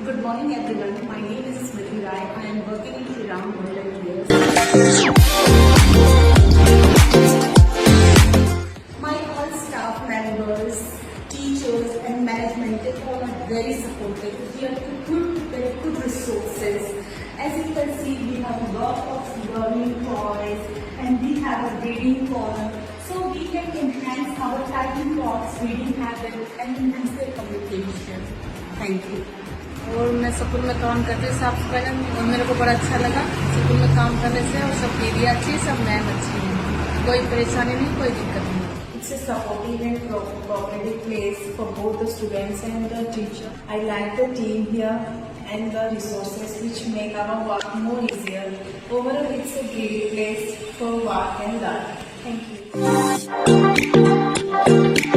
Good morning everyone. My name is Smriti Rai. I am working in Shriram Golden Years. My all staff members, teachers and management, they all are very supportive. We are very good resources. As you can see, we have a lot of learning toys and we have a reading corner. So we can enhance our typing thoughts, reading habits and enhance their communication. Thank you. और मैं school में काम करते साफ सफाई और मेरे को बड़ा अच्छा लगा स्कूल में काम करने से। और सब दीदी अच्छी, सब मैम अच्छी है, कोई परेशानी नहीं, कोई दिक्कत नहीं। It's a supportive and cooperative place for both the students and the teacher. I like the team here and the resources which make our work more easier. Overall, it's a great place for work and learn. Thank you.